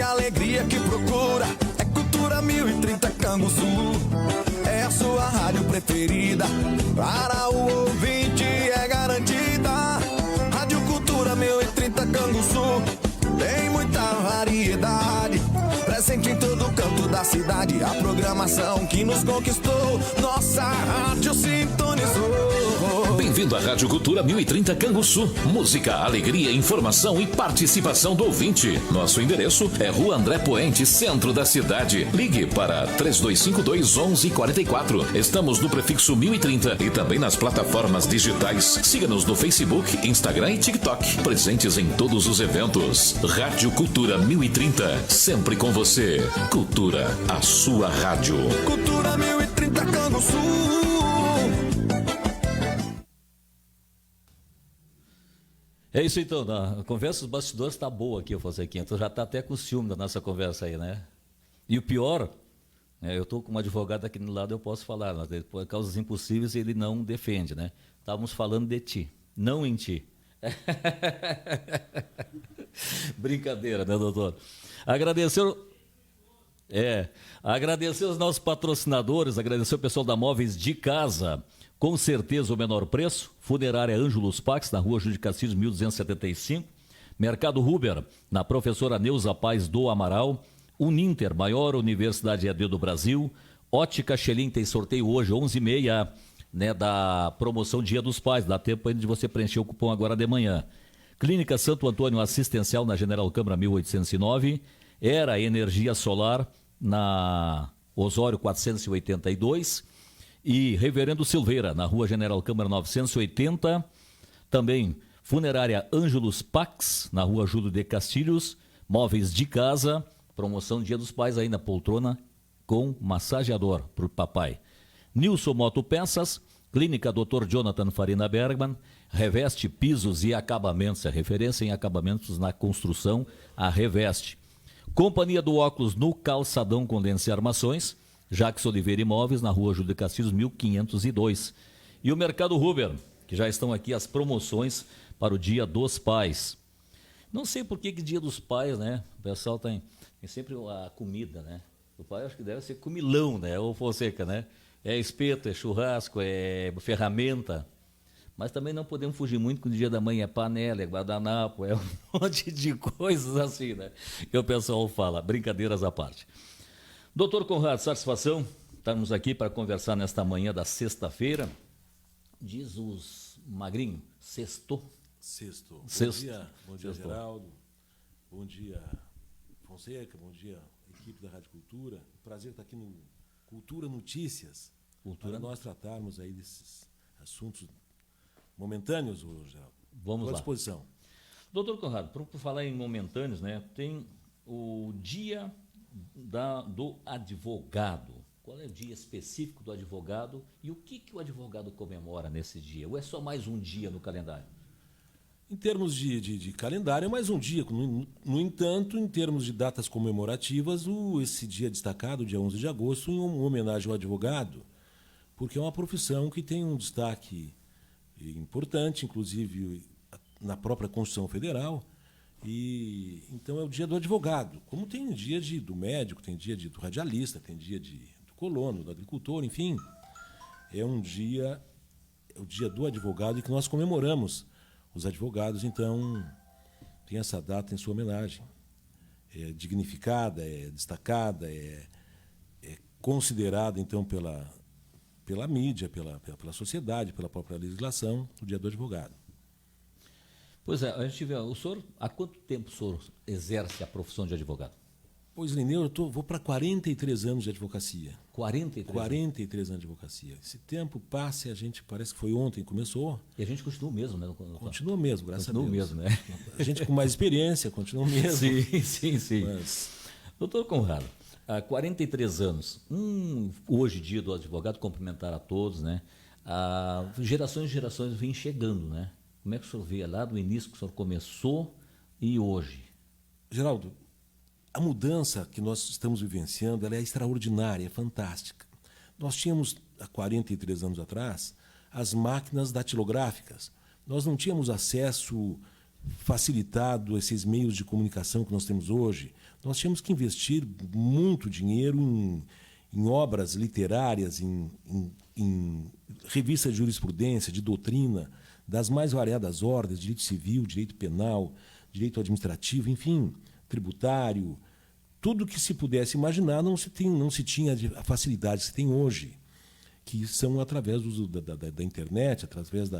e alegria que procura. É Cultura 1030 Canguçu. É a sua rádio preferida. Para o ouvinte é garantida. Rádio Cultura 1030 Canguçu. Tem muita variedade, presente em todo canto da cidade. A programação que nos conquistou, nossa rádio sintonizou. Bem-vindo à Rádio Cultura 1030 Canguçu. Música, alegria, informação e participação do ouvinte. Nosso endereço é Rua André Poente, centro da cidade. Ligue para 3252-1144. Estamos no prefixo 1030 e também nas plataformas digitais. Siga-nos no Facebook, Instagram e TikTok. Presentes em todos os eventos. Rádio Cultura 1030, sempre com você. Cultura, a sua rádio. Cultura 1030 Canguçu. É isso então, a conversa dos bastidores está boa aqui, Fonsequinha. Tu já está até com ciúme da nossa conversa aí, né? E o pior, eu estou com um advogado aqui do lado, eu posso falar, mas por causas impossíveis ele não defende, né? Estávamos falando de ti, não em ti. Brincadeira, né, doutor? Agradecer os nossos patrocinadores, agradecer o pessoal da Móveis de Casa. Com certeza o menor preço. Funerária Ângelos Pax, na rua Júlio de Castilhos, 1275. Mercado Huber, na professora Neuza Paz do Amaral. Uninter, maior universidade EAD do Brasil. Ótica Xelim tem sorteio hoje, 11h30, né, da promoção Dia dos Pais. Dá tempo ainda de você preencher o cupom agora de manhã. Clínica Santo Antônio Assistencial, na General Câmara 1809. Era Energia Solar, na Osório 482. E Reverendo Silveira, na rua General Câmara 980. Também Funerária Ângelos Pax, na rua Júlio de Castilhos. Móveis de Casa, promoção Dia dos Pais ainda, poltrona com massageador para o papai. Nilson Motopeças, Clínica Dr. Jonathan Farina Bergman, Reveste Pisos e Acabamentos, é referência em acabamentos na construção, a Reveste. Companhia do Óculos no Calçadão Condense Armações, Jacques Oliveira Imóveis, na rua Júlio de Castilhos, 1502. E o Mercado Huber, que já estão aqui as promoções para o Dia dos Pais. Não sei por que Dia dos Pais, né? O pessoal tem sempre a comida, né? O pai acho que deve ser comilão, né? Ou Fonseca, né? É espeto, é churrasco, é ferramenta. Mas também não podemos fugir muito que o Dia da Mãe é panela, é guardanapo, é um monte de coisas assim, né? Que o pessoal fala, brincadeiras à parte. Doutor Conrado, satisfação estarmos aqui para conversar nesta manhã da sexta-feira. Diz os magrinhos, sextou. Sexto. Bom dia, Geraldo. Bom dia, Fonseca. Bom dia, equipe da Rádio Cultura. Prazer estar aqui no Cultura Notícias. Para nós tratarmos aí desses assuntos momentâneos, Geraldo. Vamos lá. À disposição. Doutor Conrado, por falar em momentâneos, né, tem o dia do advogado. Qual é o dia específico do advogado e o que o advogado comemora nesse dia? Ou é só mais um dia no calendário? Em termos de calendário, é mais um dia. No entanto, em termos de datas comemorativas, esse dia destacado, dia 11 de agosto, em homenagem ao advogado, porque é uma profissão que tem um destaque importante, inclusive na própria Constituição Federal. E então é o dia do advogado. Como tem dia do médico, tem dia do radialista, tem dia do colono, do agricultor, enfim. É o dia do advogado e que nós comemoramos os advogados, então tem essa data em sua homenagem. É dignificada, é destacada, é considerada, então, pela mídia, pela sociedade, pela própria legislação, o dia do advogado. Pois é, a gente vê, o senhor, há quanto tempo o senhor exerce a profissão de advogado? Pois, Lineu, vou para 43 anos de advocacia. 43? 43 anos de advocacia. Esse tempo passa e a gente parece que foi ontem que começou. E a gente continua mesmo, né? Continua mesmo, graças a Deus. Continua mesmo, né? A gente com mais experiência, continua mesmo. Sim. Mas... Doutor Conrado, há 43 anos, hoje, dia do advogado, cumprimentar a todos, né? Gerações e gerações vêm chegando, né? Como é que o senhor vê lá do início que o senhor começou e hoje? Geraldo, a mudança que nós estamos vivenciando ela é extraordinária, é fantástica. Nós tínhamos, há 43 anos atrás, as máquinas datilográficas. Nós não tínhamos acesso facilitado esses meios de comunicação que nós temos hoje, nós tínhamos que investir muito dinheiro em obras literárias, em revistas de jurisprudência, de doutrina, das mais variadas ordens, direito civil, direito penal, direito administrativo, enfim, tributário, tudo que se pudesse imaginar não se tinha a facilidade que se tem hoje, que são através da internet, através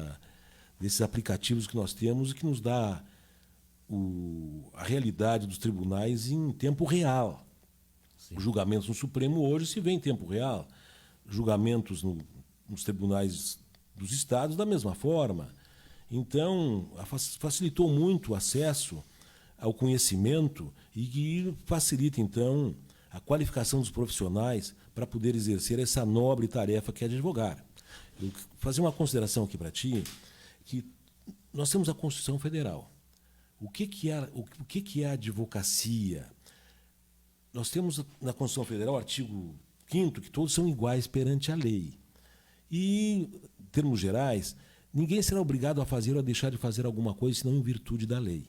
desses aplicativos que nós temos e que nos dá a realidade dos tribunais em tempo real. Sim. Os julgamentos no Supremo hoje se vê em tempo real, julgamentos nos tribunais dos estados da mesma forma. Então, facilitou muito o acesso ao conhecimento e que facilita, então, a qualificação dos profissionais para poder exercer essa nobre tarefa que é de advogar. Eu vou fazer uma consideração aqui para ti, que nós temos a Constituição Federal. O que é a advocacia? Nós temos na Constituição Federal o artigo 5º, que todos são iguais perante a lei. E, em termos gerais, ninguém será obrigado a fazer ou a deixar de fazer alguma coisa, senão em virtude da lei.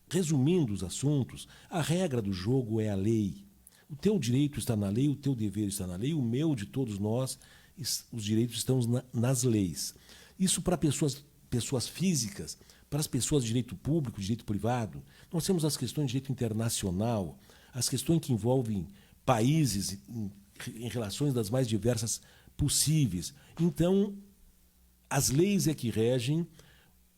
Resumindo os assuntos, a regra do jogo é a lei. O teu direito está na lei, o teu dever está na lei, o meu, de todos nós, os direitos estão nas leis. Isso para pessoas físicas, para as pessoas de direito público, de direito privado. Nós temos as questões de direito internacional, as questões que envolvem países em relações das mais diversas possíveis. Então, as leis é que regem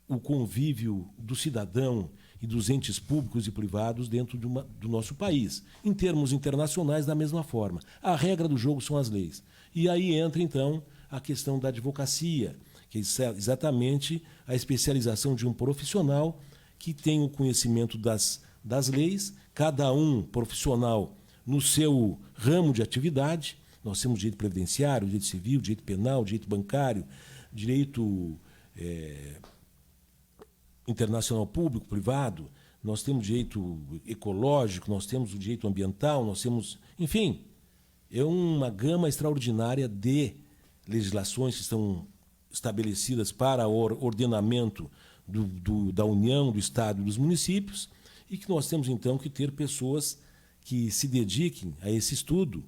o convívio do cidadão e dos entes públicos e privados dentro do nosso país. Em termos internacionais, da mesma forma. A regra do jogo são as leis. E aí entra, então, a questão da advocacia, que é exatamente a especialização de um profissional que tem o conhecimento das leis, cada um profissional no seu ramo de atividade. Nós temos direito previdenciário, direito civil, direito penal, direito bancário, direito internacional público, privado, nós temos direito ecológico, nós temos o direito ambiental, nós temos... Enfim, é uma gama extraordinária de legislações que estão estabelecidas para o ordenamento da União, do Estado e dos municípios, e que nós temos, então, que ter pessoas que se dediquem a esse estudo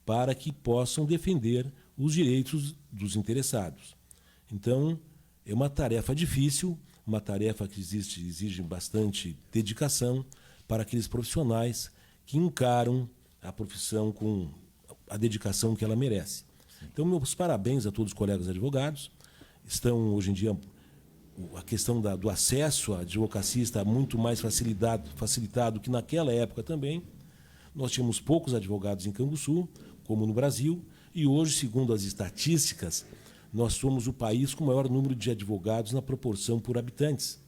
para que possam defender os direitos dos interessados. Então, é uma tarefa difícil, uma tarefa que exige bastante dedicação para aqueles profissionais que encaram a profissão com a dedicação que ela merece. Então, meus parabéns a todos os colegas advogados. Estão, hoje em dia, a questão do acesso à advocacia está muito mais facilitado que naquela época também. Nós tínhamos poucos advogados em Canguçu, como no Brasil, e hoje, segundo as estatísticas, nós somos o país com o maior número de advogados na proporção por habitantes,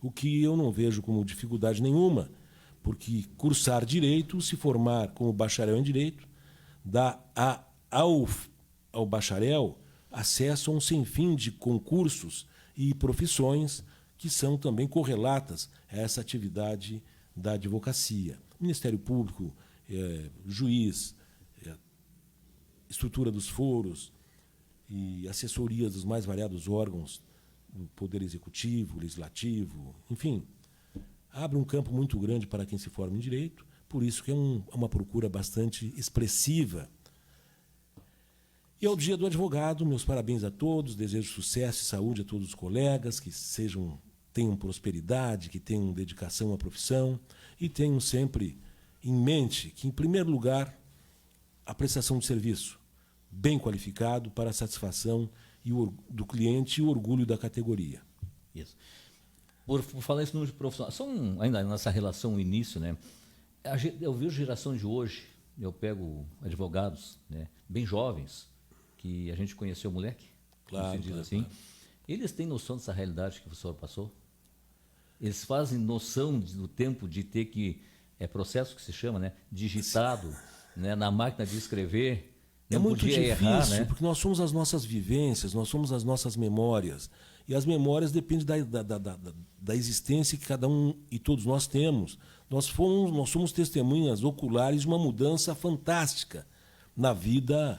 o que eu não vejo como dificuldade nenhuma, porque cursar direito, se formar como bacharel em direito, dá ao bacharel acesso a um sem fim de concursos e profissões que são também correlatas a essa atividade da advocacia. Ministério Público, juiz, estrutura dos foros, e assessorias dos mais variados órgãos do Poder Executivo, Legislativo, enfim, abre um campo muito grande para quem se forma em direito, por isso que é uma procura bastante expressiva. E ao Dia do Advogado, meus parabéns a todos, desejo sucesso e saúde a todos os colegas, que tenham prosperidade, que tenham dedicação à profissão e tenham sempre em mente que, em primeiro lugar, a prestação de serviço bem qualificado para a satisfação do cliente e o orgulho da categoria. Isso. Por falar isso no profissional, ainda nessa relação, o início, né? Eu vejo a geração de hoje, eu pego advogados, né, bem jovens, que a gente conheceu moleque, claro, se diz assim. Claro. Eles têm noção dessa realidade que o senhor passou? Eles fazem noção do tempo de ter que, processo que se chama, né, digitado, né, na máquina de escrever. É muito difícil, errar, né? Porque nós somos as nossas vivências, nós somos as nossas memórias. E as memórias dependem da existência que cada um e todos nós temos. Nós somos testemunhas oculares de uma mudança fantástica na vida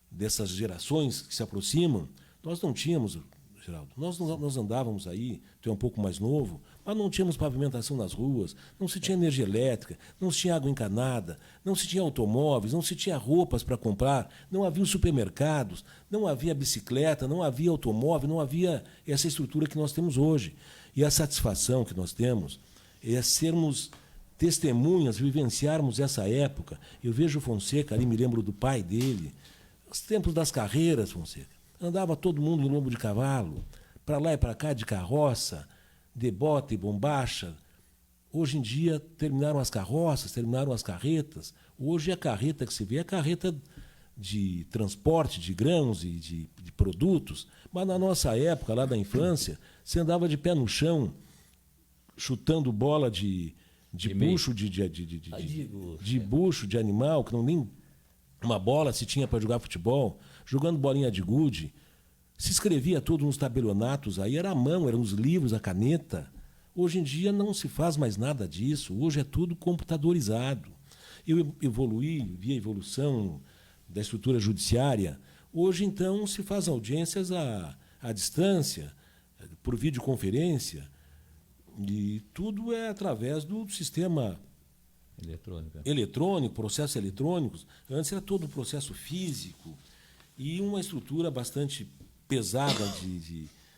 dessas gerações que se aproximam. Nós não tínhamos, Geraldo. Nós andávamos aí, tu é um pouco mais novo, mas não tínhamos pavimentação nas ruas, não se tinha energia elétrica, não se tinha água encanada, não se tinha automóveis, não se tinha roupas para comprar, não havia supermercados, não havia bicicleta, não havia automóvel, não havia essa estrutura que nós temos hoje. E a satisfação que nós temos é sermos testemunhas, vivenciarmos essa época. Eu vejo o Fonseca ali, me lembro do pai dele, os tempos das carreiras, Fonseca. Andava todo mundo em lombo de cavalo, para lá e para cá de carroça, de bota e bombacha. Hoje em dia terminaram as carroças, terminaram as carretas. Hoje a carreta que se vê é a carreta de transporte de grãos e de produtos. Mas na nossa época, lá da infância, você andava de pé no chão, chutando bola de bucho de bucho de animal, que não nem uma bola se tinha para jogar futebol, jogando bolinha de gude. Se escrevia tudo nos tabelionatos, aí era a mão, eram os livros, a caneta. Hoje em dia não se faz mais nada disso, hoje é tudo computadorizado. Eu evoluí, vi a evolução da estrutura judiciária. Hoje, então, se faz audiências à distância, por videoconferência, e tudo é através do sistema eletrônico, processos eletrônicos. Antes era todo o processo físico e uma estrutura bastante pesada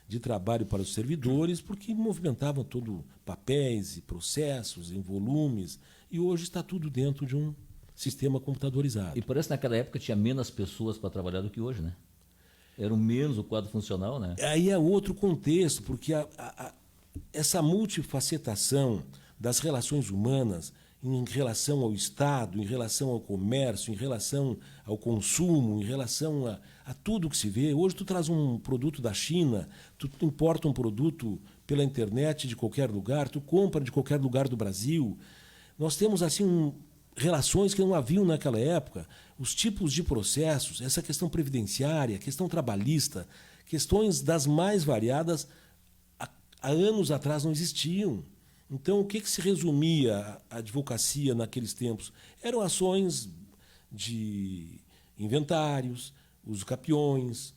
de trabalho para os servidores, porque movimentavam todo papéis e processos em volumes, e hoje está tudo dentro de um sistema computadorizado. E parece que naquela época tinha menos pessoas para trabalhar do que hoje, né? Era menos o quadro funcional, né? Aí é outro contexto, porque essa multifacetação das relações humanas em relação ao Estado, em relação ao comércio, em relação ao consumo, em relação a tudo que se vê. Hoje tu traz um produto da China, tu importa um produto pela internet de qualquer lugar, tu compra de qualquer lugar do Brasil. Nós temos assim relações que não haviam naquela época. Os tipos de processos, essa questão previdenciária, questão trabalhista, questões das mais variadas, há anos atrás não existiam. Então, o que se resumia a advocacia naqueles tempos? Eram ações de inventários, os capiões,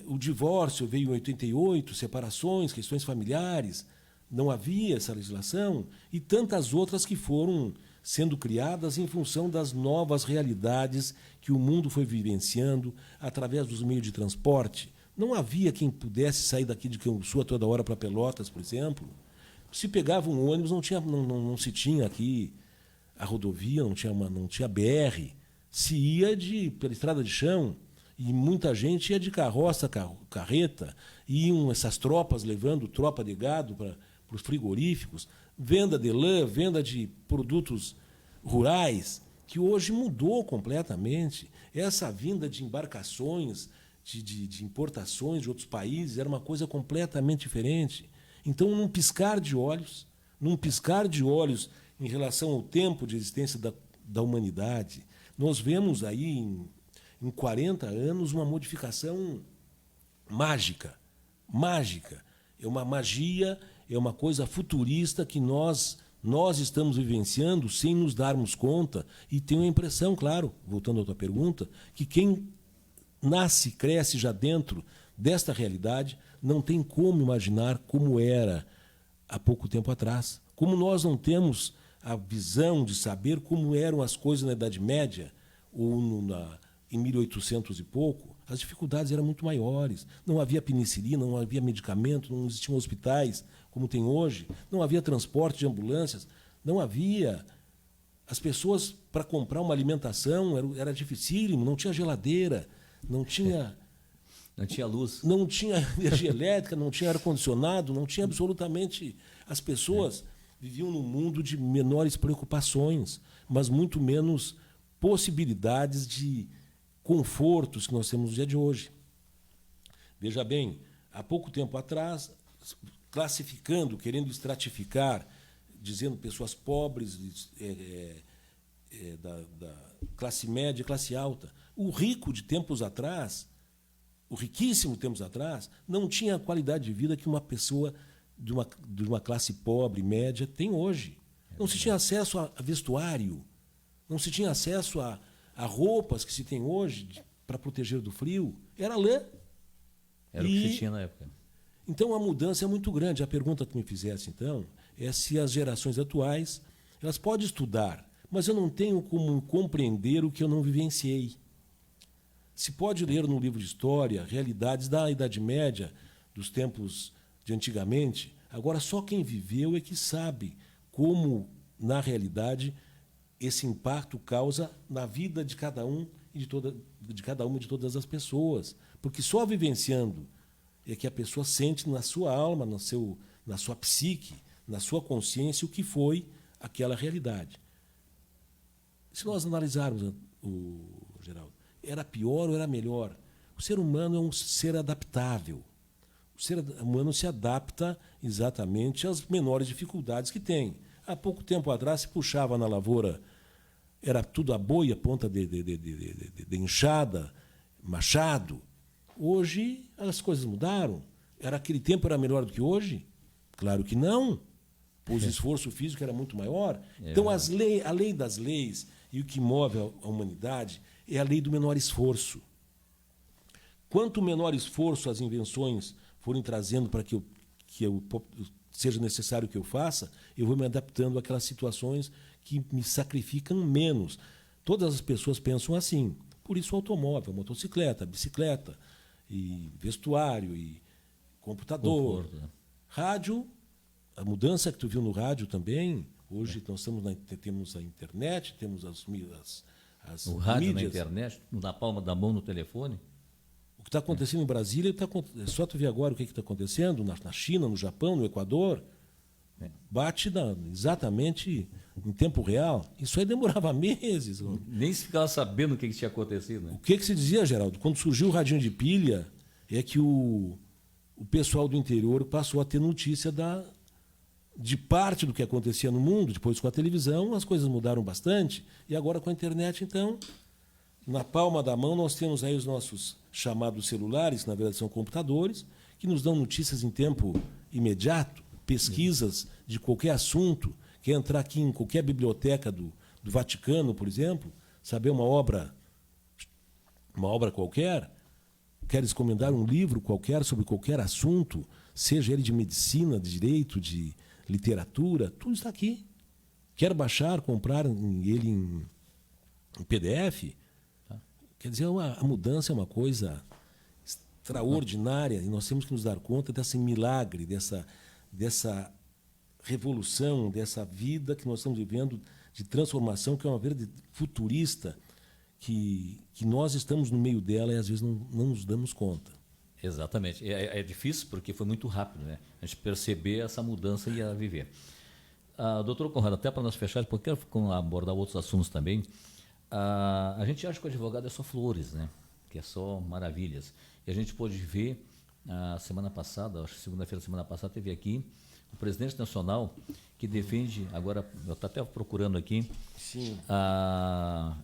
o divórcio veio em 88, separações, questões familiares, não havia essa legislação, e tantas outras que foram sendo criadas em função das novas realidades que o mundo foi vivenciando através dos meios de transporte. Não havia quem pudesse sair daqui de Canguçu a toda hora para Pelotas, por exemplo. Se pegava um ônibus, não se tinha aqui a rodovia, não tinha BR. Se ia pela estrada de chão, e muita gente ia de carroça, carreta, iam essas tropas levando tropa de gado para os frigoríficos, venda de lã, venda de produtos rurais, que hoje mudou completamente. Essa vinda de embarcações, de importações de outros países, era uma coisa completamente diferente. Então, num piscar de olhos em relação ao tempo de existência da humanidade, nós vemos aí em 40 anos uma modificação mágica. É uma magia, é uma coisa futurista que nós estamos vivenciando sem nos darmos conta, e tenho a impressão, claro, voltando à tua pergunta, que quem nasce, cresce já dentro desta realidade não tem como imaginar como era há pouco tempo atrás. Como nós não temos a visão de saber como eram as coisas na Idade Média, ou em 1800 e pouco, as dificuldades eram muito maiores. Não havia penicilina, não havia medicamento, não existiam hospitais como tem hoje, não havia transporte de ambulâncias, não havia. As pessoas, para comprar uma alimentação, era dificílimo, não tinha geladeira, não tinha... Não tinha luz. Não tinha energia elétrica, não tinha ar-condicionado, não tinha absolutamente... As pessoas viviam num mundo de menores preocupações, mas muito menos possibilidades de confortos que nós temos no dia de hoje. Veja bem, há pouco tempo atrás, classificando, querendo estratificar, dizendo pessoas pobres, da classe média e classe alta. O rico de tempos atrás... O riquíssimo tempos atrás não tinha a qualidade de vida que uma pessoa de uma classe pobre, média, tem hoje. Não se tinha acesso a vestuário, não se tinha acesso a roupas que se tem hoje para proteger do frio. Era lã. Era o que se tinha na época. Então, a mudança é muito grande. A pergunta que me fizesse, então, é se as gerações atuais elas podem estudar, mas eu não tenho como compreender o que eu não vivenciei. Se pode ler no livro de história realidades da Idade Média, dos tempos de antigamente, agora só quem viveu é que sabe como, na realidade, esse impacto causa na vida de cada um e de cada uma de todas as pessoas. Porque só vivenciando é que a pessoa sente na sua alma, na sua psique, na sua consciência, o que foi aquela realidade. Se nós analisarmos, Geraldo, era pior ou era melhor? O ser humano é um ser adaptável. O ser humano se adapta exatamente às menores dificuldades que tem. Há pouco tempo atrás se puxava na lavoura, era tudo a boia, ponta de enxada, machado. Hoje as coisas mudaram. Aquele tempo era melhor do que hoje? Claro que não. Pois o esforço físico era muito maior. Então, a lei das leis e o que move a humanidade é a lei do menor esforço. Quanto menor esforço as invenções forem trazendo para que seja necessário que eu faça, eu vou me adaptando àquelas situações que me sacrificam menos. Todas as pessoas pensam assim. Por isso o automóvel, motocicleta, bicicleta, e vestuário, e computador. Conforto, né? Rádio, a mudança que tu viu no rádio também, hoje nós temos a internet, temos as O rádio mídias. na internet, na palma da mão, no telefone. O que está acontecendo em Brasília, é só tu ver agora o que está acontecendo na China, no Japão, no Equador. Bate exatamente em tempo real. Isso aí demorava meses. Nem se ficava sabendo o que tinha acontecido. Né? O que se dizia, Geraldo? Quando surgiu o radinho de pilha, é que o pessoal do interior passou a ter notícia de parte do que acontecia no mundo. Depois, com a televisão, as coisas mudaram bastante. E agora, com a internet, então, na palma da mão, nós temos aí os nossos chamados celulares, que na verdade são computadores, que nos dão notícias em tempo imediato, pesquisas de qualquer assunto. Quer entrar aqui em qualquer biblioteca do Vaticano, por exemplo, saber uma obra qualquer, queres encomendar um livro qualquer sobre qualquer assunto, seja ele de medicina, de direito, de literatura, tudo está aqui. Quer baixar, comprar ele em PDF? Quer dizer, a mudança é uma coisa extraordinária e nós temos que nos dar conta desse milagre, dessa revolução, dessa vida que nós estamos vivendo de transformação, que é uma vida futurista, que nós estamos no meio dela e às vezes não nos damos conta. Exatamente. É difícil porque foi muito rápido, né? A gente perceber essa mudança e a viver. Doutor Conrado, até para nós fechar, porque eu quero abordar outros assuntos também. A gente acha que o advogado é só flores, né? Que é só maravilhas. E a gente pôde ver, a semana passada, acho que segunda-feira da semana passada, teve aqui o presidente nacional que defende, agora eu estou até procurando aqui, Sim.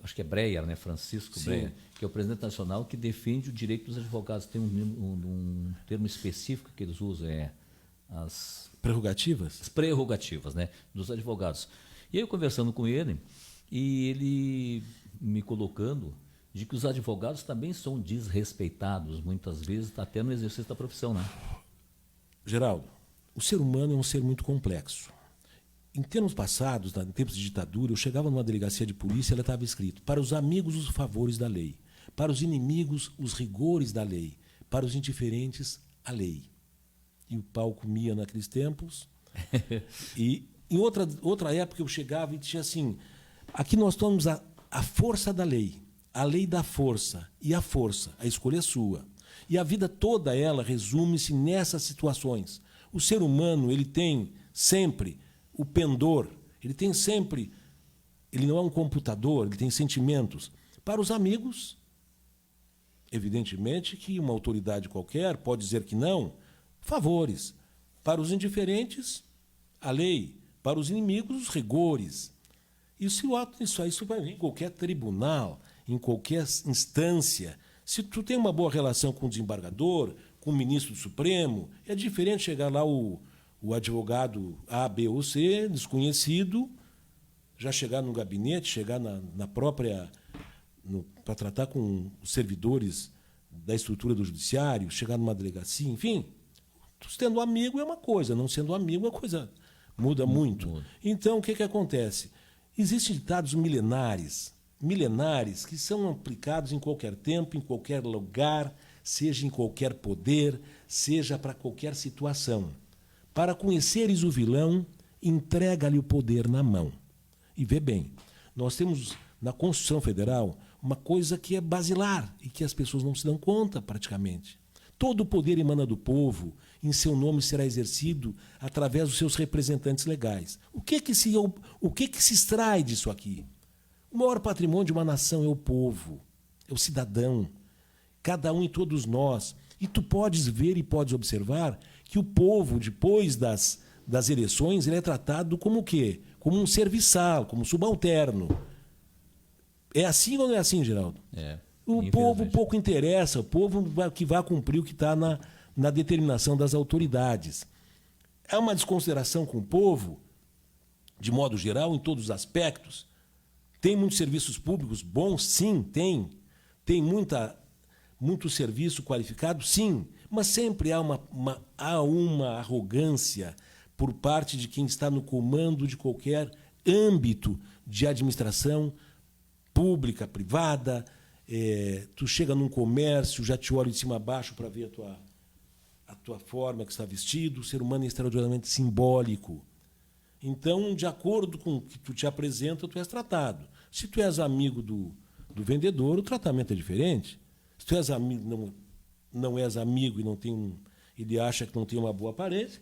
Acho que é Breyer, né? Francisco Sim. Breyer, que é o presidente nacional que defende o direito dos advogados. Tem um termo específico que eles usam, as Prerrogativas? prerrogativas, né, dos advogados. E aí eu conversando com ele, e ele me colocando de que os advogados também são desrespeitados, muitas vezes, até no exercício da profissão, né? Geraldo, o ser humano é um ser muito complexo. Em termos passados, em tempos de ditadura, eu chegava numa delegacia de polícia e ela estava escrito: para os amigos, os favores da lei; para os inimigos, os rigores da lei; para os indiferentes, a lei. E o pau comia naqueles tempos. E em outra época eu chegava e tinha assim: aqui nós temos a força da lei, a lei da força, e a força, a escolha é sua. E a vida toda ela resume-se nessas situações. O ser humano, ele tem sempre o pendor, ele não é um computador, ele tem sentimentos. Para os amigos, evidentemente que uma autoridade qualquer pode dizer que não, favores. Para os indiferentes, a lei. Para os inimigos, os rigores. Isso vai vir em qualquer tribunal, em qualquer instância. Se tu tem uma boa relação com o desembargador, com o ministro do Supremo, é diferente chegar lá o advogado A, B ou C, desconhecido, já chegar no gabinete, chegar na própria... para tratar com os servidores da estrutura do judiciário, chegar numa delegacia, enfim, Tu sendo amigo é uma coisa, não sendo amigo a coisa muda muito. Então, o que acontece? Existem ditados milenares que são aplicados em qualquer tempo, em qualquer lugar, seja em qualquer poder, seja para qualquer situação. Para conheceres o vilão, entrega-lhe o poder na mão. E vê bem, nós temos na Constituição Federal uma coisa que é basilar e que as pessoas não se dão conta praticamente. Todo o poder emana do povo, em seu nome será exercido através dos seus representantes legais. O que se extrai disso aqui? O maior patrimônio de uma nação é o povo, é o cidadão, cada um e todos nós. E tu podes ver e podes observar que o povo, depois das eleições, ele é tratado como o quê? Como um serviçal, como um subalterno. É assim ou não é assim, Geraldo? O povo pouco interessa, o povo que vai cumprir o que está na determinação das autoridades. É uma desconsideração com o povo, de modo geral, em todos os aspectos. Tem muitos serviços públicos bons? Sim, tem. Tem muito serviço qualificado? Sim. Mas sempre há uma arrogância por parte de quem está no comando de qualquer âmbito de administração pública, privada. Tu chega num comércio, já te olha de cima a baixo para ver a tua forma que está vestido. O ser humano é extraordinariamente simbólico. Então, de acordo com o que tu te apresenta, tu és tratado. Se tu és amigo do vendedor, o tratamento é diferente. Se tu és amigo, não és amigo e ele acha que não tem uma boa aparência,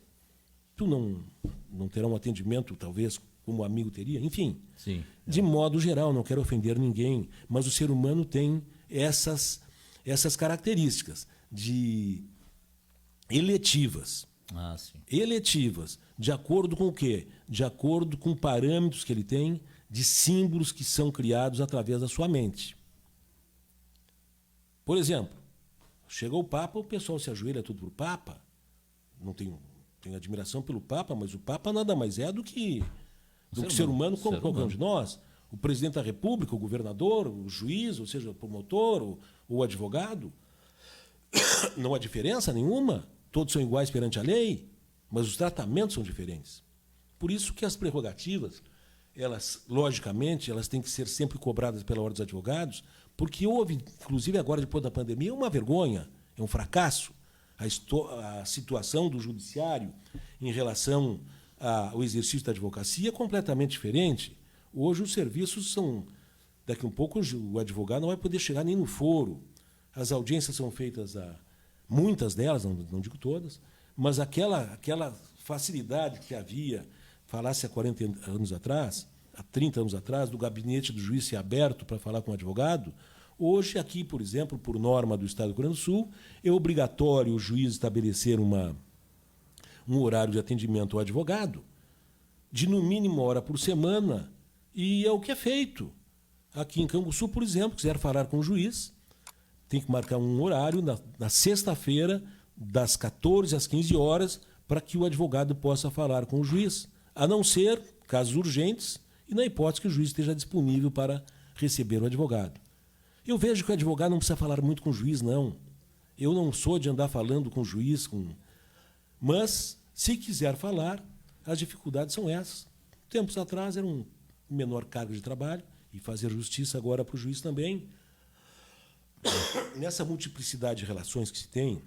tu não terá um atendimento, talvez, como o amigo teria. Enfim, Sim. De modo geral, não quero ofender ninguém, mas o ser humano tem essas características eletivas. Sim. Eletivas, de acordo com o quê? De acordo com parâmetros que ele tem, de símbolos que são criados através da sua mente. Por exemplo, chega o Papa, o pessoal se ajoelha tudo para o Papa. Não tenho admiração pelo Papa, mas o Papa nada mais é do que ser humano como qualquer um de nós. O presidente da República, o governador, o juiz, ou seja, o promotor, ou o advogado. Não há diferença nenhuma. Todos são iguais perante a lei, mas os tratamentos são diferentes. Por isso que as prerrogativas, logicamente, elas têm que ser sempre cobradas pela Ordem dos Advogados, porque houve, inclusive agora depois da pandemia, uma vergonha, é um fracasso. A situação do judiciário em relação ao exercício da advocacia é completamente diferente. Hoje os serviços são... Daqui a um pouco o advogado não vai poder chegar nem no foro. As audiências são feitas muitas delas, não digo todas, mas aquela facilidade que havia, falasse há 40 anos atrás, há 30 anos atrás, do gabinete do juiz ser aberto para falar com o advogado, hoje aqui, por exemplo, por norma do Estado do Rio Grande do Sul, é obrigatório o juiz estabelecer um horário de atendimento ao advogado, de no mínimo 1 hora por semana, e é o que é feito. Aqui em Canguçu, por exemplo, quiser falar com o juiz, tem que marcar um horário na sexta-feira, das 14 às 15 horas, para que o advogado possa falar com o juiz, a não ser casos urgentes e na hipótese que o juiz esteja disponível para receber o advogado. Eu vejo que o advogado não precisa falar muito com o juiz, não. Eu não sou de andar falando com o juiz, mas, se quiser falar, as dificuldades são essas. Tempos atrás era um menor cargo de trabalho, e fazer justiça agora para o juiz também. Nessa multiplicidade de relações que se tem,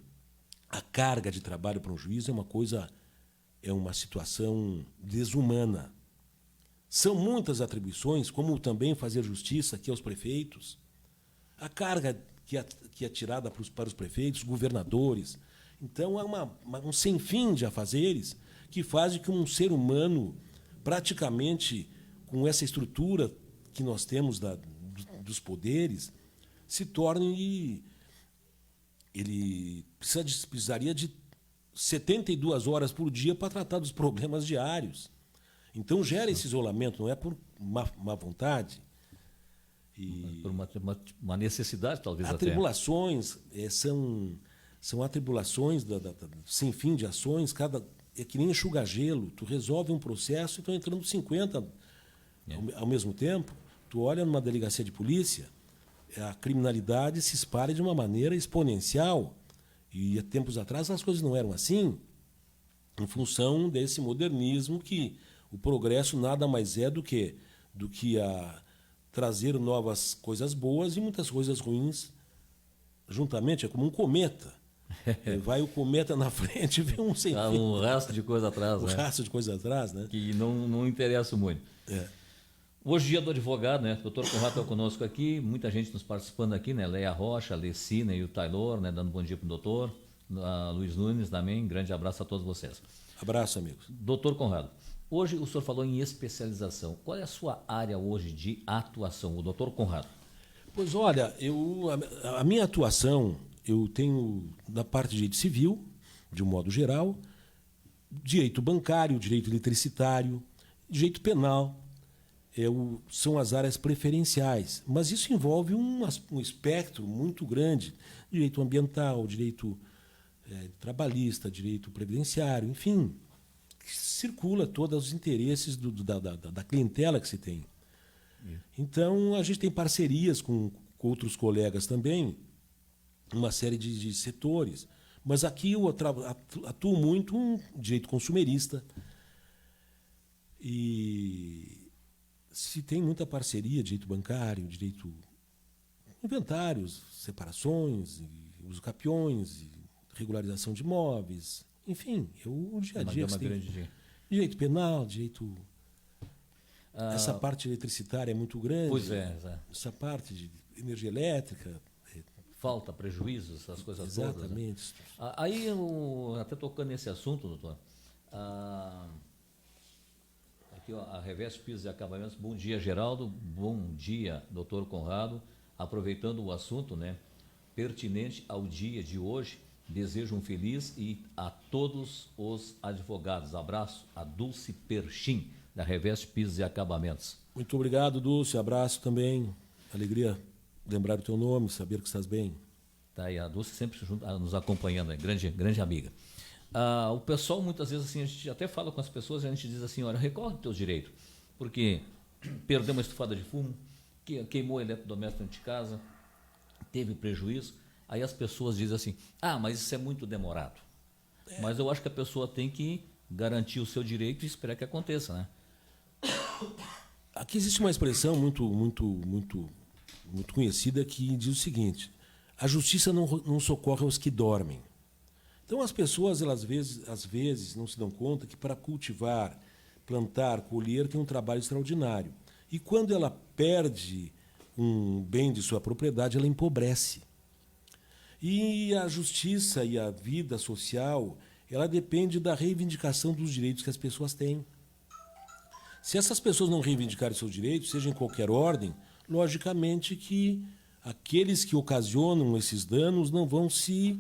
a carga de trabalho para um juiz é uma situação desumana. São muitas atribuições, como também fazer justiça aqui aos prefeitos. A carga que é tirada para os prefeitos, governadores. Então, é um sem fim de afazeres que fazem que um ser humano, praticamente com essa estrutura que nós temos dos poderes, se torne... Ele precisaria de 72 horas por dia para tratar dos problemas diários. Então, gera esse isolamento, não é por má vontade. Por uma necessidade, talvez, atribulações, são atribulações sem fim de ações, é que nem enxuga-gelo. Tu resolve um processo e estão entrando 50 ao mesmo tempo. Tu olha numa delegacia de polícia, a criminalidade se espalha de uma maneira exponencial. E há tempos atrás as coisas não eram assim. em função desse modernismo que o progresso nada mais é do que trazer novas coisas boas e muitas coisas ruins juntamente. É como um cometa. Vai o cometa na frente e vem um sem fim. Um rastro de coisa atrás, né? Um rastro de coisa atrás, né? Que não interessa muito. Hoje, dia do advogado, né? O doutor Conrado está conosco aqui, muita gente nos participando aqui, né? Leia Rocha, a Lecina e o Taylor, né? Dando bom dia para o doutor. A Luiz Nunes também, grande abraço a todos vocês. Abraço, amigos. Doutor Conrado, hoje o senhor falou em especialização. Qual é a sua área hoje de atuação, o doutor Conrado? Pois olha, a minha atuação, eu tenho da parte de direito civil, de um modo geral, direito bancário, direito eletricitário, direito penal. São as áreas preferenciais, mas isso envolve um espectro muito grande, direito ambiental, direito trabalhista, direito previdenciário, enfim, circula todos os interesses da clientela que se tem. Então, a gente tem parcerias com outros colegas também, uma série de setores, mas aqui eu atuo muito em direito consumerista e se tem muita parceria, direito bancário, direito inventários, separações, uso capiões, regularização de imóveis, enfim, o dia a dia. Direito penal, direito. Essa parte eletricitária é muito grande. Pois é. Essa parte de energia elétrica. Falta, prejuízos, essas coisas exatamente. Todas. Né? Aí, até tocando nesse assunto, doutor. Aqui, ó, a Reveste Pisos e Acabamentos. Bom dia, Geraldo. Bom dia, doutor Conrado. Aproveitando o assunto, né, pertinente ao dia de hoje, desejo um feliz e a todos os advogados. Abraço a Dulce Perchim, da Reveste Pisos e Acabamentos. Muito obrigado, Dulce. Abraço também. Alegria lembrar o teu nome, saber que estás bem. Tá aí, a Dulce sempre nos acompanhando, né? grande amiga. O pessoal, muitas vezes, assim, a gente até fala com as pessoas, a gente diz assim, olha, recorre dos teus direitos, porque perdeu uma estufada de fumo, queimou eletrodoméstico dentro de casa, teve prejuízo, aí as pessoas dizem assim, mas isso é muito demorado. Mas eu acho que a pessoa tem que garantir o seu direito e esperar que aconteça, né? Aqui existe uma expressão muito conhecida que diz o seguinte: a justiça não socorre aos que dormem. Então as pessoas, elas às vezes não se dão conta que para cultivar, plantar, colher tem um trabalho extraordinário. E quando ela perde um bem de sua propriedade, ela empobrece. E a justiça e a vida social, ela depende da reivindicação dos direitos que as pessoas têm. Se essas pessoas não reivindicarem seus direitos, seja em qualquer ordem, logicamente que aqueles que ocasionam esses danos não vão se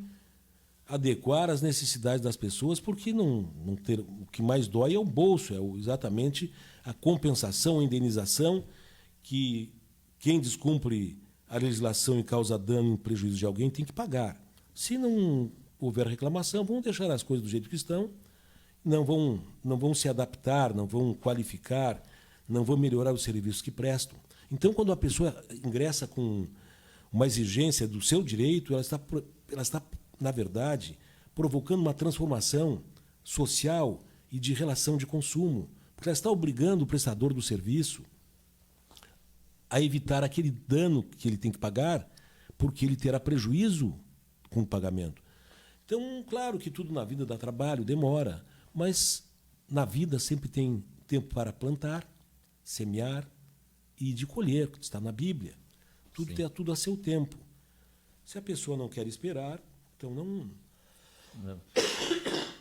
adequar às necessidades das pessoas, porque o que mais dói é o bolso, exatamente a compensação, a indenização que quem descumpre a legislação e causa dano e prejuízo de alguém tem que pagar. Se não houver reclamação, vão deixar as coisas do jeito que estão, não vão se adaptar, não vão qualificar, não vão melhorar os serviços que prestam. Então, quando a pessoa ingressa com uma exigência do seu direito, ela está, na verdade, provocando uma transformação social e de relação de consumo, porque ela está obrigando o prestador do serviço a evitar aquele dano que ele tem que pagar, porque ele terá prejuízo com o pagamento. Então, claro que tudo na vida dá trabalho, demora, mas na vida sempre tem tempo para plantar, semear e de colher, que está na Bíblia. Tudo tem tudo a seu tempo. Se a pessoa não quer esperar, então não.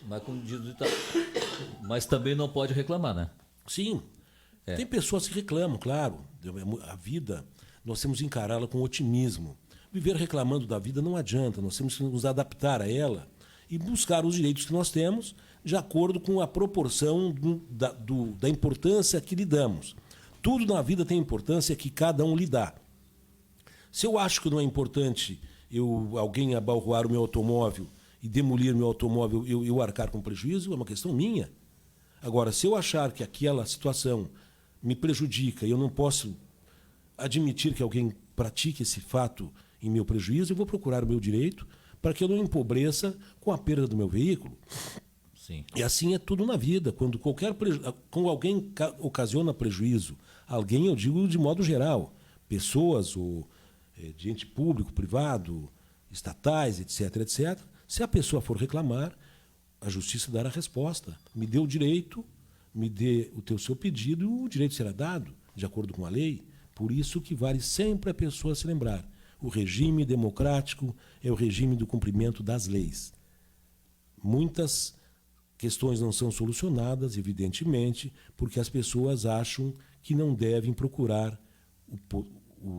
Mas, como diz, mas também não pode reclamar, né? Sim. Tem pessoas que reclamam, claro. A vida, nós temos que encará-la com otimismo. Viver reclamando da vida não adianta, nós temos que nos adaptar a ela e buscar os direitos que nós temos de acordo com a proporção da importância que lhe damos. Tudo na vida tem importância que cada um lhe dá. Se eu acho que não é importante alguém abalroar o meu automóvel e demolir meu automóvel, eu arcar com prejuízo, é uma questão minha. Agora, se eu achar que aquela situação me prejudica e eu não posso admitir que alguém pratique esse fato em meu prejuízo, eu vou procurar o meu direito para que eu não empobreça com a perda do meu veículo. Sim. E assim é tudo na vida. Quando alguém ocasiona prejuízo, alguém, eu digo de modo geral, pessoas ou de ente público, privado, estatais, etc., etc., se a pessoa for reclamar, a justiça dará a resposta. Me dê o direito, me dê o seu pedido, e o direito será dado, de acordo com a lei. Por isso que vale sempre a pessoa se lembrar. O regime democrático é o regime do cumprimento das leis. Muitas questões não são solucionadas, evidentemente, porque as pessoas acham que não devem procurar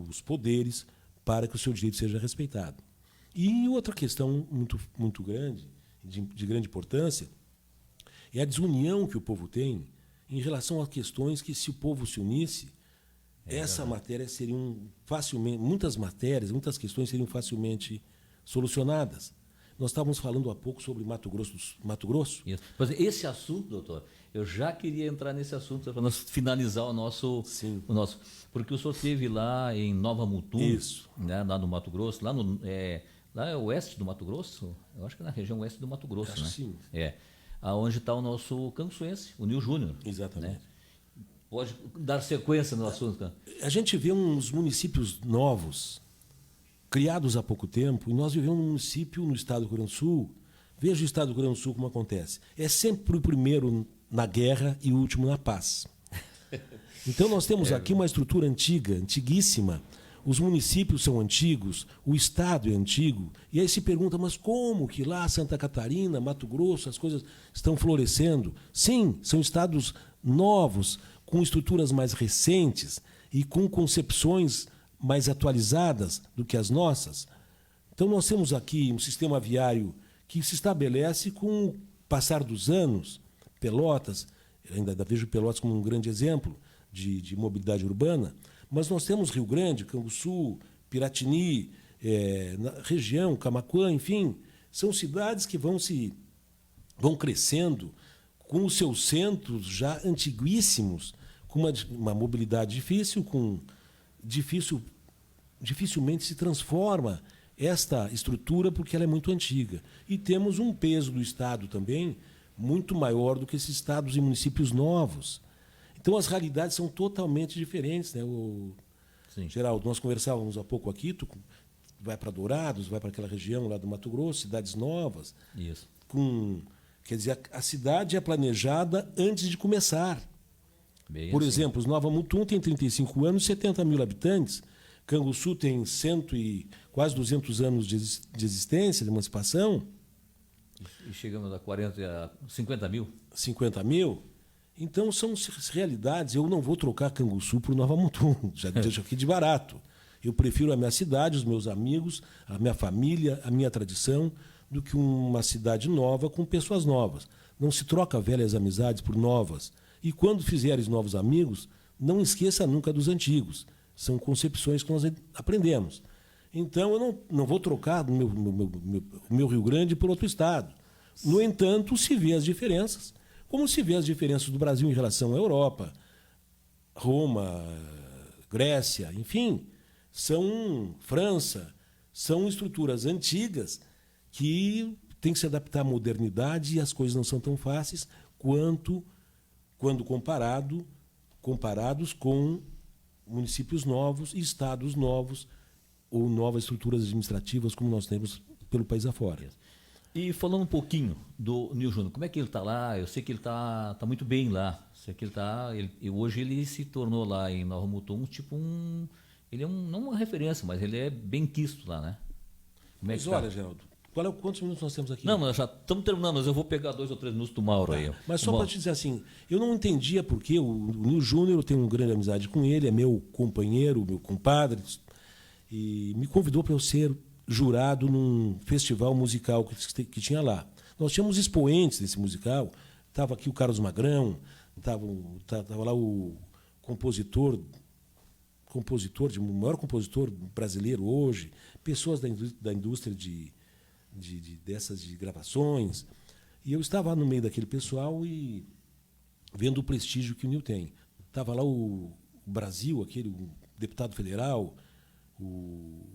os poderes para que o seu direito seja respeitado. E outra questão muito grande, de grande importância, é a desunião que o povo tem em relação a questões que, se o povo se unisse, essa matéria seriam facilmente, muitas questões seriam facilmente solucionadas. Nós estávamos falando há pouco sobre Mato Grosso. Isso. Mas esse assunto, doutor, eu já queria entrar nesse assunto para nós finalizar o nosso. Sim. Porque o senhor esteve lá em Nova Mutum, Isso. né, lá no Mato Grosso, lá é oeste do Mato Grosso, eu acho que é na região oeste do Mato Grosso, Acho né? sim. Aonde está o nosso canguçuense, o Nil Júnior. Exatamente. Né? Pode dar sequência no assunto, cara? A gente vê uns municípios novos, criados há pouco tempo, e nós vivemos num município no estado do Rio Grande do Sul. Veja o estado do Rio Grande do Sul como acontece. É sempre o primeiro na guerra e o último na paz. Então nós temos aqui uma estrutura antiga, antiguíssima. Os municípios são antigos, o estado é antigo. E aí se pergunta, mas como que lá Santa Catarina, Mato Grosso, as coisas estão florescendo? Sim, são estados novos, com estruturas mais recentes e com concepções mais atualizadas do que as nossas. Então nós temos aqui um sistema viário que se estabelece com o passar dos anos. Pelotas, ainda vejo Pelotas como um grande exemplo de mobilidade urbana, mas nós temos Rio Grande, Canguçu, Piratini, na região, Camaquã, enfim, são cidades que vão crescendo com os seus centros já antiguíssimos, com uma mobilidade difícil, dificilmente se transforma esta estrutura porque ela é muito antiga. E temos um peso do Estado também muito maior do que esses estados e municípios novos. Então as realidades são totalmente diferentes, né? Sim. Geraldo, nós conversávamos há pouco aqui, tu vai para Dourados, vai para aquela região lá do Mato Grosso, cidades novas. Isso. Quer dizer, a cidade é planejada antes de começar. Bem Por assim. exemplo, Nova Mutum tem 35 anos, 70 mil habitantes. Canguçu tem quase 200 anos de existência, de emancipação. E chegamos a 50 mil. 50 mil. Então, são realidades. Eu não vou trocar Canguçu por Nova Mutum, já deixo aqui de barato. Eu prefiro a minha cidade, os meus amigos, a minha família, a minha tradição, do que uma cidade nova com pessoas novas. Não se troca velhas amizades por novas. E quando fizeres novos amigos, não esqueça nunca dos antigos. São concepções que nós aprendemos. Então, eu não vou trocar o meu Rio Grande por outro estado. No entanto, se vê as diferenças, como se vê as diferenças do Brasil em relação à Europa, Roma, Grécia, enfim, França, são estruturas antigas que têm que se adaptar à modernidade e as coisas não são tão fáceis quanto quando comparados com municípios novos e estados novos ou novas estruturas administrativas como nós temos pelo país afora. E falando um pouquinho do Nil Júnior, como é que ele está lá? Eu sei que ele está muito bem lá. Sei que hoje ele se tornou lá em Nova Mutum ele é não uma referência, mas ele é bem quisto lá, né? Como é Mas que olha, tá? Geraldo, quantos minutos nós temos aqui? Não, nós já estamos terminando, mas eu vou pegar 2 ou 3 minutos do Mauro aí. Mas só para te dizer assim, eu não entendia porque o Nil Júnior, eu tenho uma grande amizade com ele, é meu companheiro, meu compadre, e me convidou para eu ser jurado num festival musical que tinha lá. Nós tínhamos expoentes desse musical, estava aqui o Carlos Magrão, estava lá o compositor, o maior compositor brasileiro hoje, pessoas da indústria dessas de gravações. E eu estava no meio daquele pessoal e vendo o prestígio que o Nil tem. Estava lá o Brasil, o deputado federal, o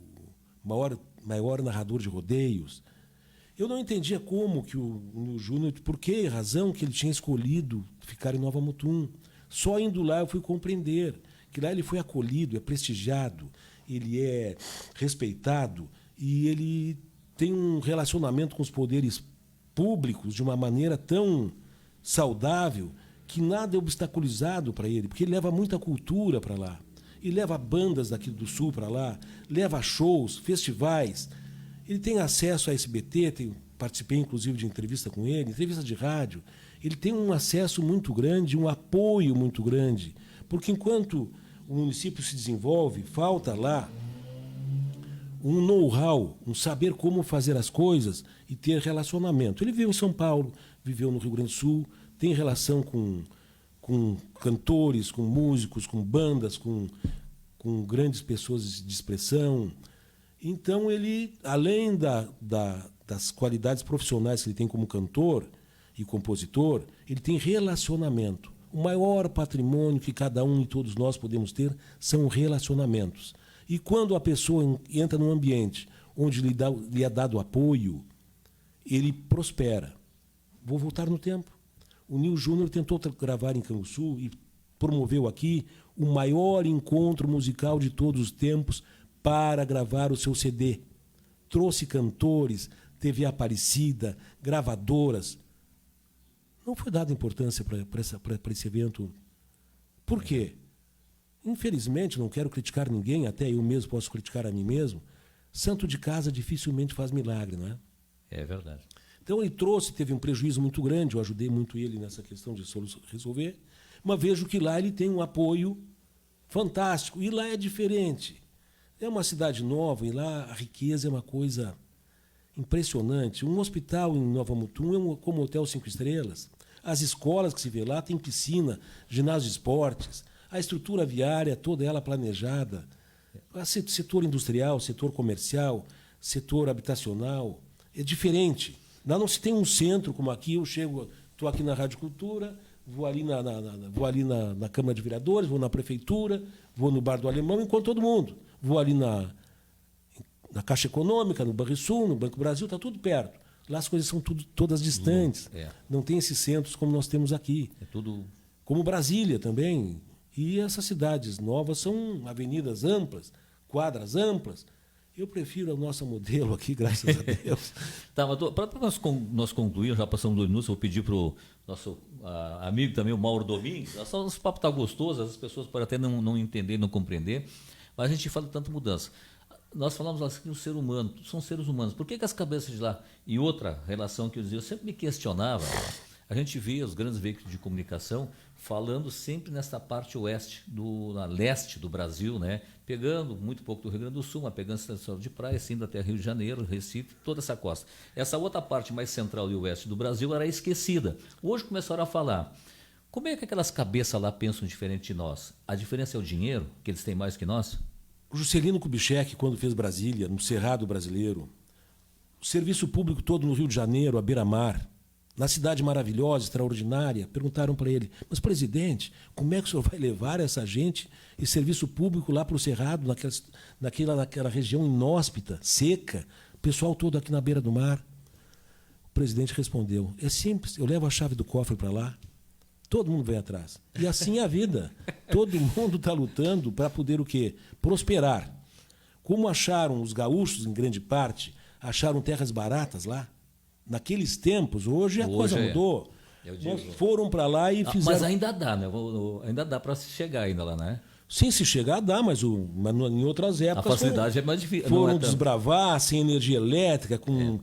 maior narrador de rodeios. Eu não entendia como que o Nil Júnior, por que razão que ele tinha escolhido ficar em Nova Mutum. Só indo lá eu fui compreender que lá ele foi acolhido, é prestigiado, ele é respeitado e ele tem um relacionamento com os poderes públicos de uma maneira tão saudável que nada é obstaculizado para ele, porque ele leva muita cultura para lá. E leva bandas daqui do Sul para lá, leva shows, festivais. Ele tem acesso à SBT, participei inclusive de entrevista com ele, entrevista de rádio. Ele tem um acesso muito grande, um apoio muito grande, porque enquanto o município se desenvolve, falta lá um know-how, um saber como fazer as coisas e ter relacionamento. Ele viveu em São Paulo, viveu no Rio Grande do Sul, tem relação com cantores, com músicos, com bandas, com grandes pessoas de expressão. Então, ele, além das qualidades profissionais que ele tem como cantor e compositor, ele tem relacionamento. O maior patrimônio que cada um e todos nós podemos ter são relacionamentos. E quando a pessoa entra num ambiente onde lhe é dado apoio, ele prospera. Vou voltar no tempo. O Nil Júnior tentou gravar em Canguçu e promoveu aqui o maior encontro musical de todos os tempos para gravar o seu CD. Trouxe cantores, TV Aparecida, gravadoras. Não foi dada importância para esse evento. Por quê? Infelizmente, não quero criticar ninguém, até eu mesmo posso criticar a mim mesmo. Santo de casa dificilmente faz milagre, não é? É verdade. Então ele teve um prejuízo muito grande, eu ajudei muito ele nessa questão de resolver, mas vejo que lá ele tem um apoio fantástico, e lá é diferente. É uma cidade nova, e lá a riqueza é uma coisa impressionante. Um hospital em Nova Mutum é como um hotel 5 estrelas. As escolas que se vê lá têm piscina, ginásio de esportes, a estrutura viária, toda ela planejada, setor industrial, setor comercial, setor habitacional, é diferente. Lá não se tem um centro como aqui, eu chego, estou aqui na Rádio Cultura, vou ali na Câmara de Vereadores, vou na Prefeitura, vou no Bar do Alemão, enquanto todo mundo. Vou ali na Caixa Econômica, no Banrisul, no Banco Brasil, está tudo perto. Lá as coisas são todas distantes. Não tem esses centros como nós temos aqui. É tudo... Como Brasília também. E essas cidades novas são avenidas amplas, quadras amplas. Eu prefiro o nosso modelo aqui, graças a Deus. Tá, mas para nós concluir, já passamos 2 minutos, vou pedir para o nosso amigo também, o Mauro Domingues. Esse papo está gostoso, as pessoas podem até não entender, não compreender, mas a gente fala de tanta mudança. Nós falamos assim do ser humano, são seres humanos. Por que as cabeças de lá? E outra relação que eu sempre me questionava, a gente vê os grandes veículos de comunicação falando sempre nesta parte leste do Brasil, né? Pegando muito pouco do Rio Grande do Sul, mas pegando estação de praia, indo até Rio de Janeiro, Recife, toda essa costa. Essa outra parte mais central e oeste do Brasil era esquecida. Hoje começaram a falar. Como é que aquelas cabeças lá pensam diferente de nós? A diferença é o dinheiro, que eles têm mais que nós? O Juscelino Kubitschek, quando fez Brasília, no Cerrado Brasileiro, o serviço público todo no Rio de Janeiro, à beira-mar, na cidade maravilhosa, extraordinária, perguntaram para ele, mas, presidente, como é que o senhor vai levar essa gente e serviço público lá para o Cerrado, naquela região inóspita, seca, o pessoal todo aqui na beira do mar? O presidente respondeu, é simples, eu levo a chave do cofre para lá, todo mundo vem atrás. E assim é a vida. Todo mundo está lutando para poder o quê? Prosperar. Como acharam os gaúchos, em grande parte, acharam terras baratas lá, naqueles tempos, hoje a coisa mudou. Mas foram para lá e fizeram... Mas ainda dá, né? Ainda dá para se chegar ainda lá, né? Sim, se chegar dá, mas em outras épocas... A facilidade é mais difícil. Foram desbravar sem energia elétrica, com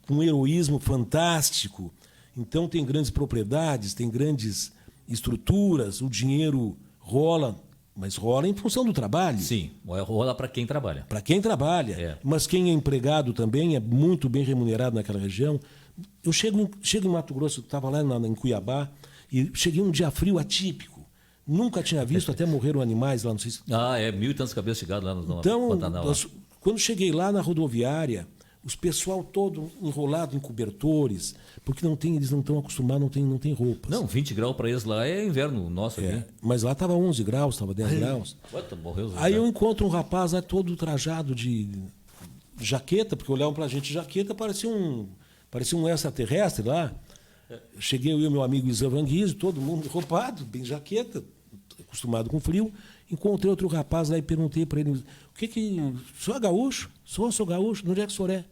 um heroísmo fantástico. Então tem grandes propriedades, tem grandes estruturas, o dinheiro rola... Mas rola em função do trabalho. Sim, rola para quem trabalha. Para quem trabalha. É. Mas quem é empregado também é muito bem remunerado naquela região. Eu chego em Mato Grosso, estava lá em Cuiabá, e cheguei um dia frio atípico. Nunca tinha visto, até morreram animais lá, não sei se... 1.000 e tantos cabeças chegados lá no Pantanal. Então, quando cheguei lá na rodoviária, os pessoal todo enrolado em cobertores, porque eles não estão acostumados, não tem roupas. Não, 20 graus para eles lá é inverno nosso aqui. Mas lá estava 11 graus, estava 10 graus. Morreu, aí eu encontro um rapaz lá todo trajado de jaqueta, porque olhavam para a gente jaqueta, parecia um extraterrestre lá. Cheguei eu e meu amigo Isan Vanguise, todo mundo roupado, bem jaqueta, acostumado com frio. Encontrei outro rapaz lá e perguntei para ele: o senhor é gaúcho? Sou gaúcho. De onde é que o senhor é?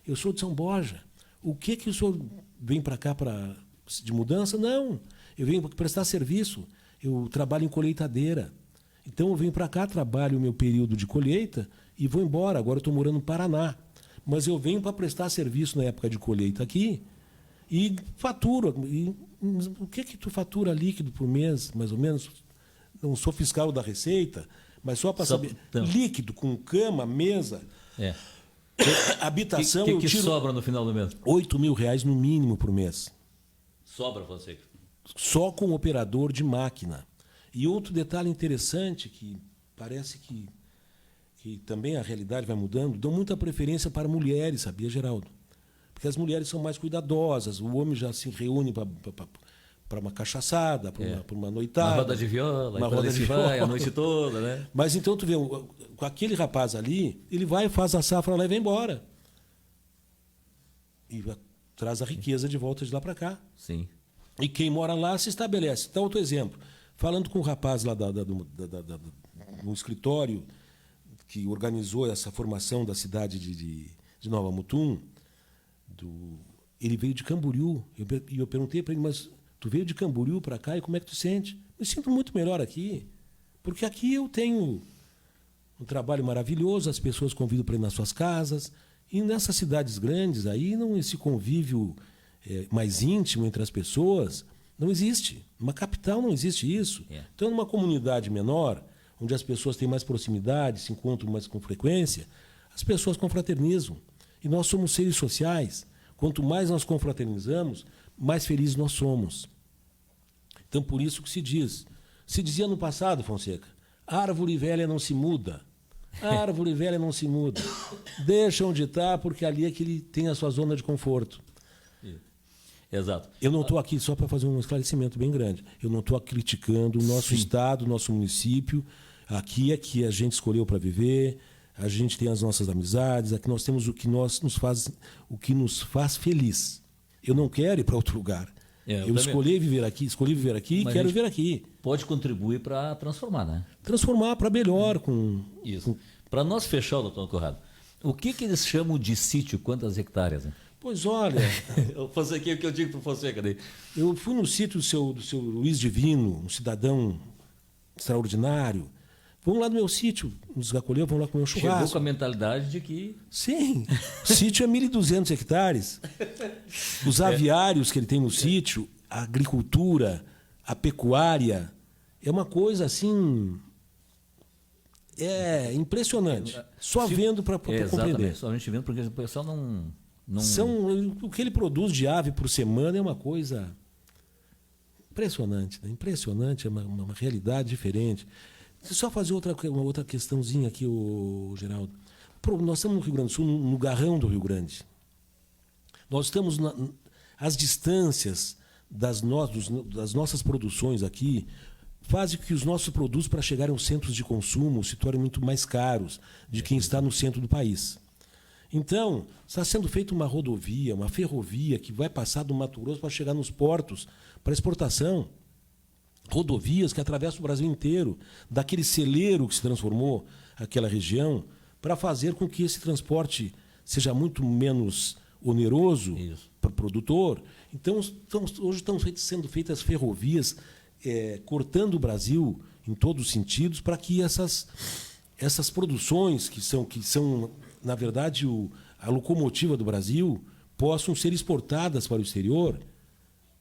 Eu sou de São Borja. O que o senhor vem para cá de mudança? Não, eu venho para prestar serviço. Eu trabalho em colheitadeira. Então eu venho para cá, trabalho o meu período de colheita e vou embora. Agora eu estou morando no Paraná. Mas eu venho para prestar serviço na época de colheita aqui e faturo. O que tu fatura líquido por mês, mais ou menos? Não sou fiscal da Receita, mas só para saber. Então, líquido, com cama, mesa, habitação. O que sobra no final do mês? R$8.000 no mínimo por mês. Sobra, Fonseca? Só com operador de máquina. E outro detalhe interessante, que parece que também a realidade vai mudando, dão muita preferência para mulheres, sabia, Geraldo? Porque as mulheres são mais cuidadosas, o homem já se reúne para uma cachaçada, para uma noitada. Uma roda de viola, uma roda de viola a noite toda, né? Mas então tu vê, com aquele rapaz ali, ele vai, faz a safra lá e vai embora. E traz a riqueza de volta de lá para cá. Sim. E quem mora lá se estabelece. Então, outro exemplo. Falando com o rapaz lá no escritório que organizou essa formação da cidade de Nova Mutum, ele veio de Camboriú. E eu perguntei para ele: mas tu veio de Camboriú para cá e como é que tu sente? Me sinto muito melhor aqui, porque aqui eu tenho um trabalho maravilhoso, as pessoas convidam para ir nas suas casas, e nessas cidades grandes aí, esse convívio mais íntimo entre as pessoas não existe. Numa capital não existe isso. Então, numa comunidade menor, onde as pessoas têm mais proximidade, se encontram mais com frequência, as pessoas confraternizam. E nós somos seres sociais. Quanto mais nós confraternizamos, mais felizes nós somos. Então, por isso que se diz. Se dizia no passado, Fonseca, árvore velha não se muda. Árvore velha não se muda. Deixa onde está, porque ali é que ele tem a sua zona de conforto. Exato. Eu não estou aqui só para fazer um esclarecimento bem grande. Eu não estou criticando o nosso estado, o nosso município. Aqui é que a gente escolheu para viver, a gente tem as nossas amizades, aqui nós temos o que nos faz feliz. Eu não quero ir para outro lugar. Eu escolhi viver aqui e quero viver aqui. Pode contribuir para transformar, né? Transformar para melhor. Isso. Para nós fechar, doutor Conrado, o que eles chamam de sítio? Quantas hectares? Né? Pois olha... Eu faço aqui o que eu digo para o Fonseca. Daí. Eu fui no sítio do seu Luiz Divino, um cidadão extraordinário. Vamos lá no meu sítio, nos acolheu, vamos lá comer um churrasco. Chegou com a mentalidade de que... Sim, o sítio é 1.200 hectares. Os aviários que ele tem no sítio, a agricultura, a pecuária, é uma coisa assim... É impressionante. Só vendo para compreender. Somente vendo, porque o pessoal não... O que ele produz de ave por semana é uma coisa impressionante. Né? Impressionante, é uma realidade diferente. Deixa eu só fazer uma outra questãozinha aqui, Geraldo. Nós estamos no Rio Grande do Sul, no garrão do Rio Grande. Nós estamos as distâncias das nossas produções aqui fazem que os nossos produtos, para chegarem aos centros de consumo, se tornem muito mais caros de quem está no centro do país. Então, está sendo feita uma rodovia, uma ferrovia que vai passar do Mato Grosso para chegar nos portos para exportação. Rodovias que atravessam o Brasil inteiro, daquele celeiro que se transformou aquela região, para fazer com que esse transporte seja muito menos oneroso para o produtor. Então, hoje estão sendo feitas ferrovias cortando o Brasil em todos os sentidos para que essas produções que são na verdade, a locomotiva do Brasil, possam ser exportadas para o exterior,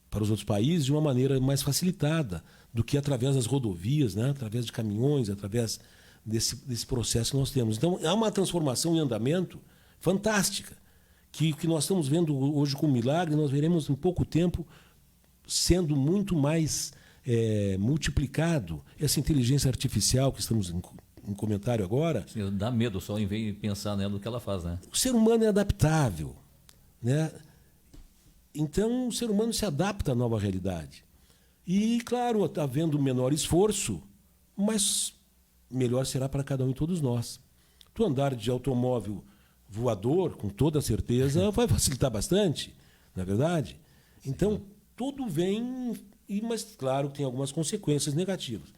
para os outros países, de uma maneira mais facilitada do que através das rodovias, né? Através de caminhões, através desse processo que nós temos. Então, há uma transformação em andamento fantástica, que nós estamos vendo hoje com milagre, nós veremos em pouco tempo sendo muito mais multiplicado. Essa inteligência artificial que estamos em comentário agora... Sim, dá medo só em ver e pensar nela do que ela faz, né? O ser humano é adaptável, né? Então, o ser humano se adapta à nova realidade. E, claro, havendo menor esforço, mas melhor será para cada um e todos nós. Tu andar de automóvel voador, com toda certeza, vai facilitar bastante, não é verdade? Então, tudo vem, mas claro que tem algumas consequências negativas.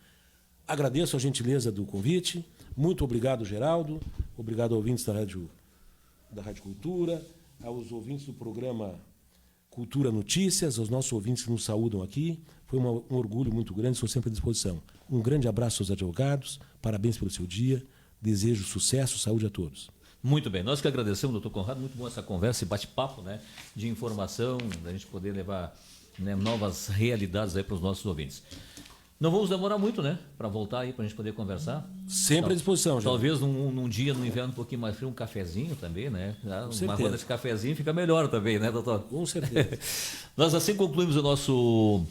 Agradeço a gentileza do convite. Muito obrigado, Geraldo. Obrigado aos ouvintes da Rádio Cultura, aos ouvintes do programa Cultura Notícias, aos nossos ouvintes que nos saúdam aqui. Foi um orgulho muito grande, estou sempre à disposição. Um grande abraço aos advogados, parabéns pelo seu dia, desejo sucesso, saúde a todos. Muito bem, nós que agradecemos, doutor Conrado, muito bom essa conversa, esse bate-papo, né, de informação, da gente poder levar, né, novas realidades aí para os nossos ouvintes. Não vamos demorar muito, né, para voltar aí, para a gente poder conversar. Sempre à disposição, já. Talvez num dia, no inverno, um pouquinho mais frio, um cafezinho também, né? Uma roda de cafezinho fica melhor também, né, doutor? Com certeza. Nós assim concluímos o nosso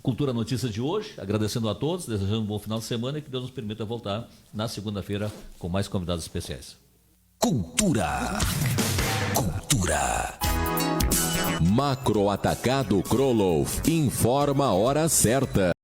Cultura Notícias de hoje, agradecendo a todos, desejando um bom final de semana e que Deus nos permita voltar na segunda-feira com mais convidados especiais. Cultura. Macro Atacado Krolov informa a hora certa.